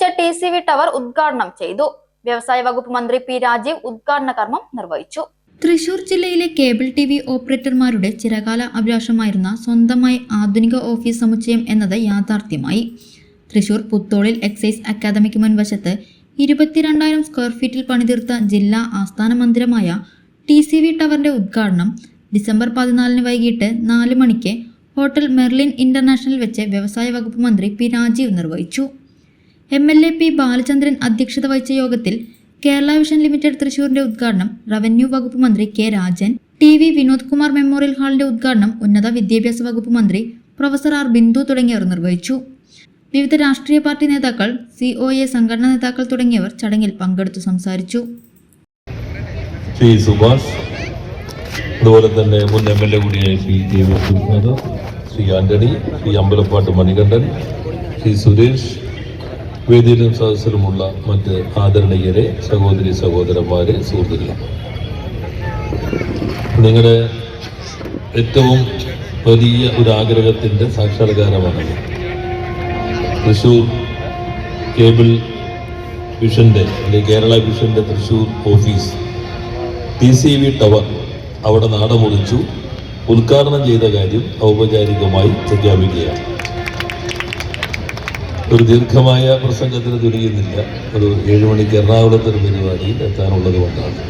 നിർമ്മിച്ച TCV tower ഉദ്ഘാടനം ചെയ്തു. വ്യവസായ വകുപ്പ് മന്ത്രി പി രാജീവ് ഉദ്ഘാടന കർമ്മം നിർവഹിച്ചു. തൃശൂർ ജില്ലയിലെ കേബിൾ TV ഓപ്പറേറ്റർമാരുടെ ചിരകാല അഭിലാഷമായിരുന്ന സ്വന്തമായി ആധുനിക ഓഫീസ് സമുച്ചയം എന്നത് യാഥാർത്ഥ്യമായി. തൃശൂർ പുത്തോളിൽ എക്സൈസ് അക്കാദമിക്ക് മുൻവശത്ത് 22,000 സ്ക്വയർ ഫീറ്റിൽ പണിതീർത്ത ജില്ലാ ആസ്ഥാന മന്ദിരമായ TCV ടവറിന്റെ ഉദ്ഘാടനം ഡിസംബർ 14 വൈകിട്ട് 4 മണിക്ക് ഹോട്ടൽ മെർലിൻ ഇന്റർനാഷണൽ വെച്ച് വ്യവസായ വകുപ്പ് മന്ത്രി പി രാജീവ് നിർവഹിച്ചു. MLA പി ബാലചന്ദ്രൻ അധ്യക്ഷത വഹിച്ച യോഗത്തിൽ കേരള വിഷൻ ലിമിറ്റഡ് തൃശൂരിന്റെ ഉദ്ഘാടനം, റവന്യൂ വകുപ്പ് മന്ത്രി K Rajan, TV Vinod Kumar memorial ഹാളിന്റെ ഉദ്ഘാടനം ഉന്നത വിദ്യാഭ്യാസ വകുപ്പ് മന്ത്രി പ്രൊഫസർ ആർ ബിന്ദു തുടങ്ങിയവർ നിർവഹിച്ചു. വിവിധ രാഷ്ട്രീയ പാർട്ടി നേതാക്കൾ, COA സംഘടനാ നേതാക്കൾ തുടങ്ങിയവർ ചടങ്ങിൽ പങ്കെടുത്തു സംസാരിച്ചു. അതുപോലെ തന്നെ മുൻ MLA കൂടിയായ ശ്രീ ആന്റണി, ശ്രീ അമ്പലപ്പാട്ട് മണികണ്ഠൻ, ശ്രീ സുരേഷ്, വേദിയിലും സദസ്സിലുമുള്ള മറ്റ് ആദരണീയരെ, സഹോദരി സഹോദരന്മാരെ, സുഹൃത്തുക്കളെ, നിങ്ങളുടെ ഏറ്റവും വലിയ ഒരു ആഗ്രഹത്തിൻ്റെ സാക്ഷാത്കാരമാണ് തൃശ്ശൂർ കേബിൾ വിഷൻ്റെ അല്ലെങ്കിൽ കേരള വിഷൻ്റെ തൃശ്ശൂർ ഓഫീസ് TCV ടവർ അവിടെ നാടമുറിച്ചു ഉദ്ഘാടനം ചെയ്ത കാര്യം ഔപചാരികമായി പ്രഖ്യാപിക്കുകയാണ്. ഒരു ദീർഘമായ പ്രസംഗത്തിന് തുനിയുന്നില്ല. ഒരു 7 മണിക്ക് എറണാകുളത്തൊരു പരിപാടിയിൽ എത്താനുള്ളത് കൊണ്ടാണ്.